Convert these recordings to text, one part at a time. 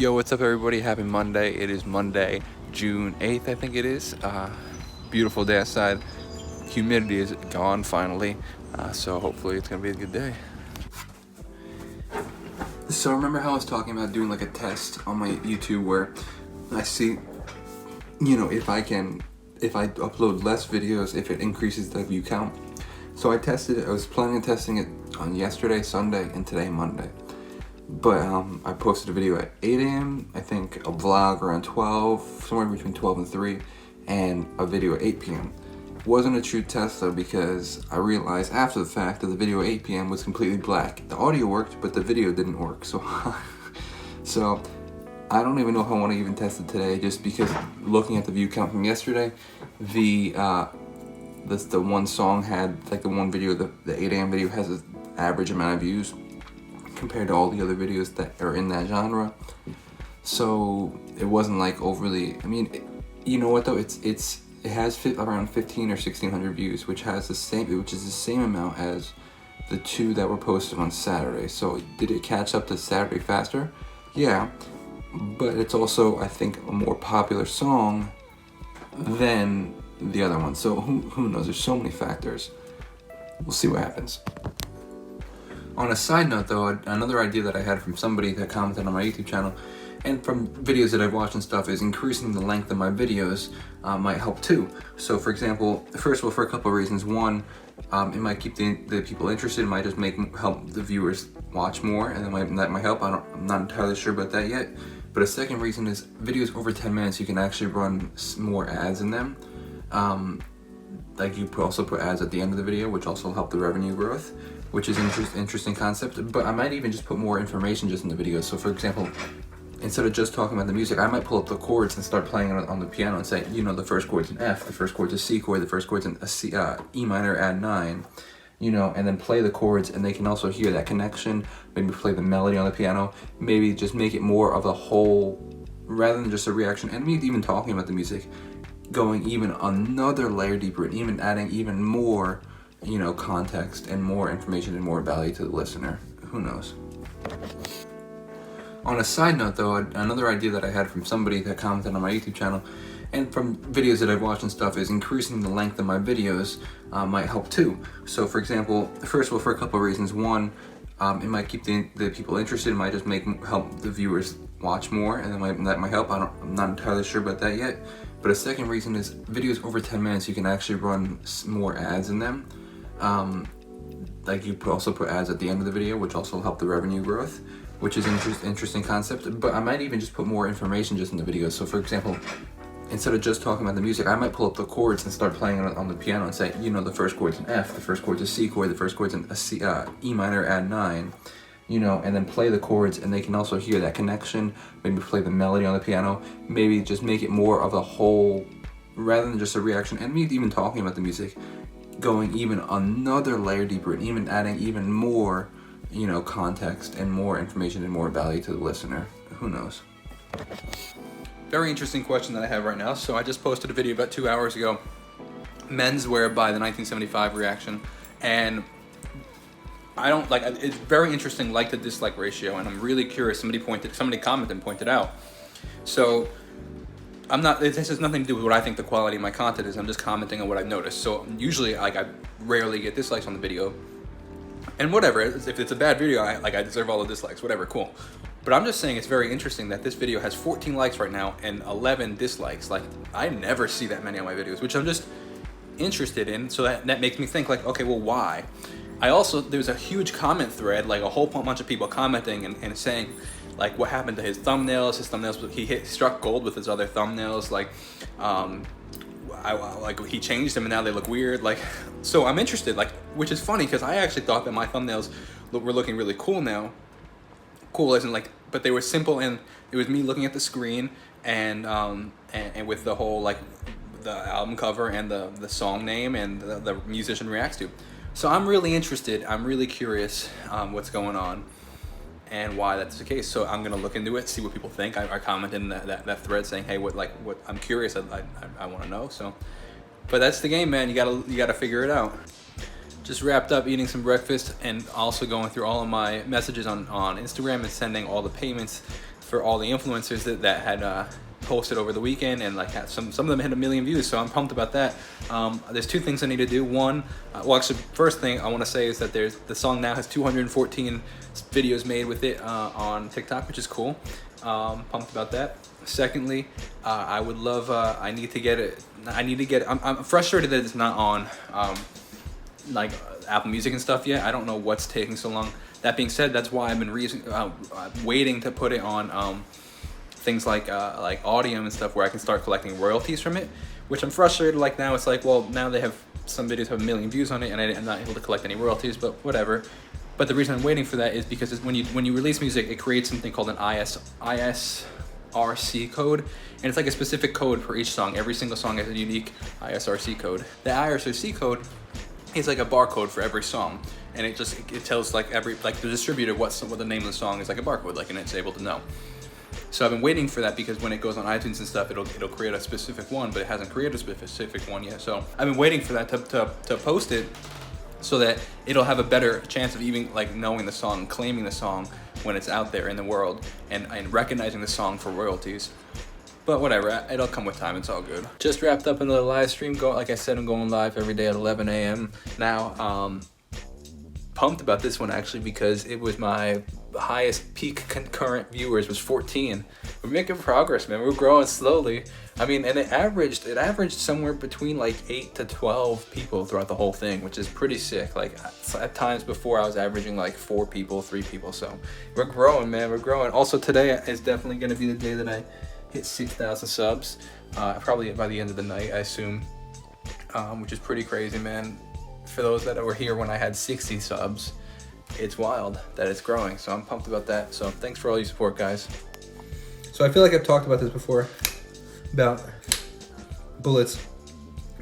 Yo, what's up everybody? Happy Monday. It is Monday, June 8th, I think it is. Beautiful day outside. Humidity is gone finally, so hopefully it's gonna be a good day. So remember how I was talking about doing like a test on my YouTube where I see, if I upload less videos, if it increases the view count. So I tested it. I was planning on testing it on yesterday, Sunday, and today, Monday. But I posted a video at 8 a.m., I think a vlog around 12, somewhere between 12 and 3, and a video at 8 p.m. Wasn't a true test though, because I realized after the fact that the video at 8 p.m. was completely black. The audio worked, but the video didn't work. So I don't even know if I want to even test it today, just because looking at the view count from yesterday, the one song had, like the one video, the 8 a.m. video has an average amount of views compared to all the other videos that are in that genre. So it wasn't like overly, you know what though, it has around 15 or 1600 views, which is the same amount as the two that were posted on Saturday. So did it catch up to Saturday faster? Yeah, but it's also, I think, a more popular song than the other one. So who knows? There's so many factors. We'll see what happens. On a side note though, another idea that I had from somebody that commented on my YouTube channel and from videos that I've watched and stuff is increasing the length of my videos might help too. So for example, first of all, for a couple of reasons. One, it might keep the people interested. It might just help the viewers watch more, and that might help. I'm not entirely sure about that yet. But a second reason is videos over 10 minutes, you can actually run more ads in them. Like you also put ads at the end of the video, which also help the revenue growth, which is interesting concept. But I might even just put more information just in the video. So for example, instead of just talking about the music, I might pull up the chords and start playing it on the piano and say, the first chord's an F, the first chord's a C chord, the first chord's an E minor add 9, and then play the chords, and they can also hear that connection, maybe play the melody on the piano, maybe just make it more of a whole, rather than just a reaction, and me even talking about the music, going even another layer deeper and even adding even more, context and more information and more value to the listener. Who knows? On a side note though, another idea that I had from somebody that commented on my YouTube channel and from videos that I've watched and stuff is increasing the length of my videos might help too. So for example, first of all, for a couple of reasons. One, it might keep the people interested. It might just help the viewers watch more, and that might help. I'm not entirely sure about that yet. But a second reason is videos over 10 minutes, you can actually run more ads in them. Like you also put ads at the end of the video, which also help the revenue growth, which is interesting concept. But I might even just put more information just in the video. So for example, instead of just talking about the music, I might pull up the chords and start playing it on the piano and say, the first chord's an F, the first chord's a C chord, the first chord's an E minor add 9, and then play the chords, and they can also hear that connection, maybe play the melody on the piano, maybe just make it more of a whole, rather than just a reaction, and me even talking about the music, going even another layer deeper and even adding even more, context and more information and more value to the listener. Who knows? Very interesting question that I have right now. So I just posted a video about 2 hours ago, menswear by the 1975 reaction, and I don't like, it's very interesting like to dislike ratio, and I'm really curious. Somebody commented and pointed out. So this has nothing to do with what I think the quality of my content is. I'm just commenting on what I've noticed. So usually I rarely get dislikes on the video, and whatever, if it's a bad video, I deserve all the dislikes, whatever, cool. But I'm just saying it's very interesting that this video has 14 likes right now and 11 dislikes. Like, I never see that many on my videos, which I'm just interested in. So that makes me think like, okay, well, why? There's a huge comment thread, like a whole bunch of people commenting and saying like what happened to his thumbnails. He struck gold with his other thumbnails. Like, he changed them and now they look weird. Like, so I'm interested, like, which is funny because I actually thought that my thumbnails were looking really cool now. Cool isn't like, but they were simple, and it was me looking at the screen and with the whole, like, the album cover and the song name and the musician reacts to. So I'm really interested. I'm really curious what's going on and why that's the case. So I'm gonna look into it, see what people think. I commented in that thread saying, hey, what I'm curious. I want to know. So, but that's the game, man. You gotta figure it out. Just wrapped up eating some breakfast and also going through all of my messages on Instagram and sending all the payments for all the influencers that had posted over the weekend, and like some of them hit 1 million views, so I'm pumped about that. There's 2 things I need to do. One, well actually first thing I want to say is that the song now has 214 videos made with it on TikTok, which is cool. Pumped about that. Secondly, I would love I need to get it. I'm frustrated that it's not on like Apple Music and stuff yet. I don't know what's taking so long. That being said, that's why I've been waiting to put it on things like Audium and stuff, where I can start collecting royalties from it, which I'm frustrated. Like now it's like, well, now they have, some videos have 1 million views on it and I'm not able to collect any royalties, but whatever. But the reason I'm waiting for that is because when you release music, it creates something called an ISRC code, and it's like a specific code for each song. Every single song has a unique ISRC code. The ISRC code is like a barcode for every song, and it tells like the distributor what the name of the song is, like a barcode, like, and it's able to know. So I've been waiting for that, because when it goes on iTunes and stuff, it'll create a specific one, but it hasn't created a specific one yet. So I've been waiting for that to post it, so that it'll have a better chance of even like knowing the song, claiming the song when it's out there in the world, and recognizing the song for royalties. But whatever, it'll come with time. It's all good. Just wrapped up another live stream. Like I said, I'm going live every day at 11 a.m. now. Pumped about this one actually, because it was my highest peak concurrent viewers was 14. We're making progress, man. We're growing slowly. I mean, and it averaged somewhere between like 8 to 12 people throughout the whole thing, which is pretty sick. Like at times before, I was averaging like 4 people, 3 people. So we're growing, man. We're growing. Also, today is definitely going to be the day that I hit 6,000 subs. Probably by the end of the night, I assume, which is pretty crazy, man. For those that were here when I had 60 subs, it's wild that it's growing. So I'm pumped about that. So thanks for all your support, guys. So I feel like I've talked about this before, about bullets,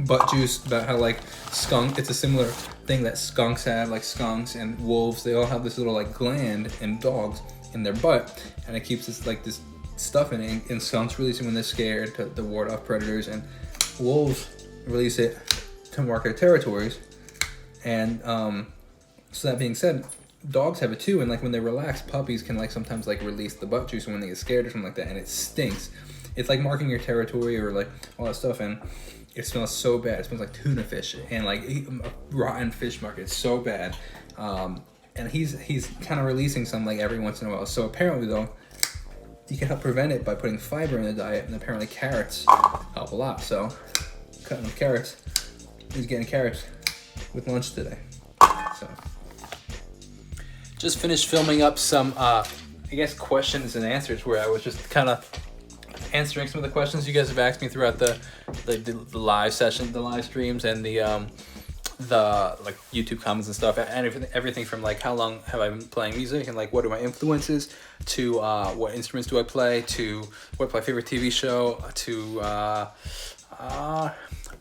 butt juice, about how like skunk, it's a similar thing that skunks have, like skunks and wolves, they all have this little like gland in dogs in their butt, and it keeps this like this stuff in it, and skunks release it when they're scared to ward off predators, and wolves release it to mark their territories. And so that being said, dogs have it too, and like when they relax, puppies can like sometimes like release the butt juice when they get scared or something like that, and it stinks. It's like marking your territory or like all that stuff, and it smells so bad. It smells like tuna fish and like a rotten fish market. It's so bad. And he's kind of releasing some like every once in a while. So apparently though, you can help prevent it by putting fiber in the diet, and apparently carrots help a lot. So cutting up carrots, he's getting carrots with lunch today. So just finished filming up some I guess questions and answers, where I was just kind of answering some of the questions you guys have asked me throughout the live session, the live streams, and the like YouTube comments and stuff, and everything from like how long have I been playing music, and like what are my influences, to what instruments do I play, to what's my favorite TV show, to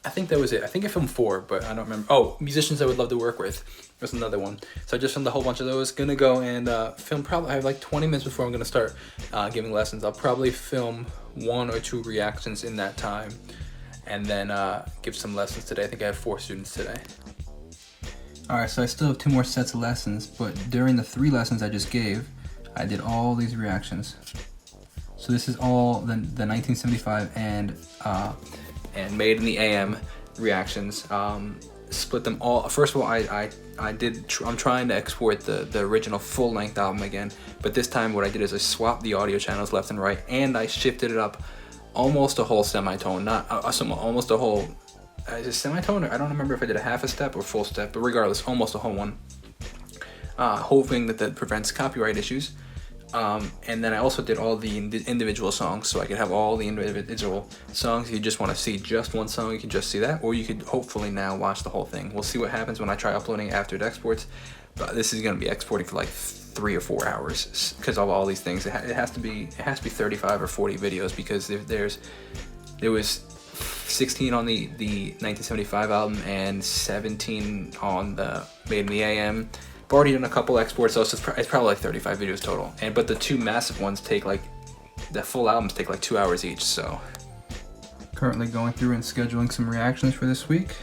I think that was it. I think I filmed 4, but I don't remember. Oh, musicians I would love to work with was another one. So I just filmed a whole bunch of those. Gonna go and film, probably I have like 20 minutes before I'm gonna start giving lessons. I'll probably film 1 or 2 reactions in that time, and then give some lessons today. I think I have 4 students today. Alright, so I still have 2 more sets of lessons, but during the 3 lessons I just gave, I did all these reactions. So this is all the 1975 and Made in the AM reactions. Split them all. First of all, I'm trying to export the original full-length album again, but this time what I did is I swapped the audio channels left and right, and I shifted it up almost a whole semitone, not almost a whole, is it semitone, or I don't remember if I did a half a step or full step, but regardless, almost a whole one, hoping that prevents copyright issues. And then I also did all the individual songs, so I could have all the individual songs. If you just want to see just one song, you can just see that, or you could hopefully now watch the whole thing. We'll see what happens when I try uploading after it exports, but this is going to be exporting for like 3 or 4 hours because of all these things. It has to be 35 or 40 videos, because there was 16 on the 1975 album and 17 on the Made in the AM. I've already done a couple exports, so it's probably like 35 videos total. But the 2 massive ones take like, the full albums take like 2 hours each, so. Currently going through and scheduling some reactions for this week.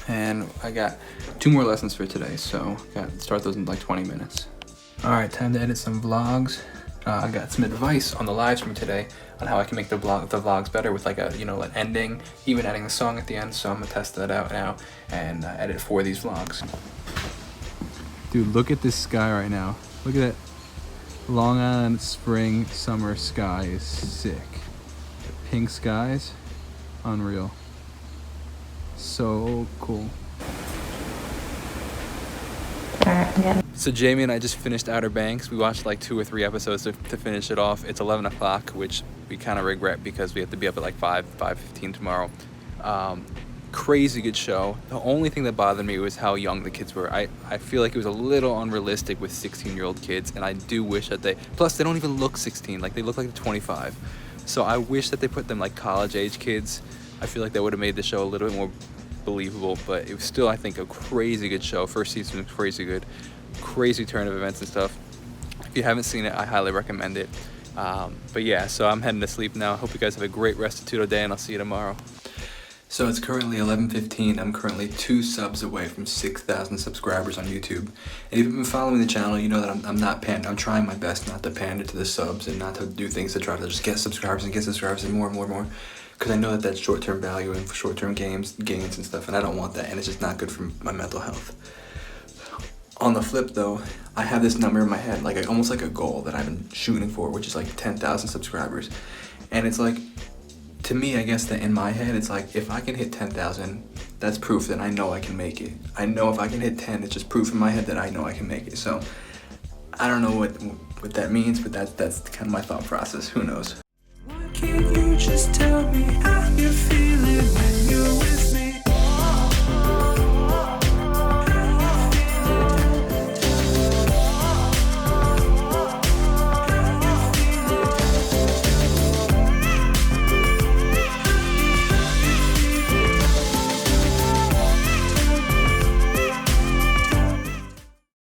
And I got 2 more lessons for today, so got to start those in like 20 minutes. All right, time to edit some vlogs. I got some advice on the live stream today on how I can make the vlogs better with like a, you know, an ending, even adding a song at the end. So I'm gonna test that out now and edit for these vlogs. Dude, look at this sky right now. Look at that. Long Island spring summer sky is sick. The pink skies, unreal. So cool. So Jamie and I just finished Outer Banks. We watched like 2 or 3 episodes to finish it off. It's 11 o'clock, which we kind of regret because we have to be up at like 5:15 tomorrow. Crazy good show. The only thing that bothered me was how young the kids were. I feel like it was a little unrealistic with 16-year-old kids, and I do wish that plus they don't even look 16, like they look like they're 25. So I wish that they put them like college age kids. I feel like that would have made the show a little bit more believable, but it was still, I think, a crazy good show. First season was crazy good. Crazy turn of events and stuff. If you haven't seen it, I highly recommend it. But yeah, so I'm heading to sleep now. Hope you guys have a great Restituto day, and I'll see you tomorrow. So it's currently 11:15. I'm currently 2 subs away from 6,000 subscribers on YouTube. And if you've been following the channel, you know that I'm not I'm trying my best not to pander to the subs and not to do things to try to just get subscribers and more and more and more. Because I know that that's short-term value and for short-term gains and stuff, and I don't want that, and it's just not good for my mental health. On the flip though, I have this number in my head, like almost like a goal that I've been shooting for, which is like 10,000 subscribers. And it's like, to me, I guess that in my head, it's like, if I can hit 10,000, that's proof that I know I can make it. I know if I can hit 10, it's just proof in my head that I know I can make it. So I don't know what that means, but that's kind of my thought process. Who knows?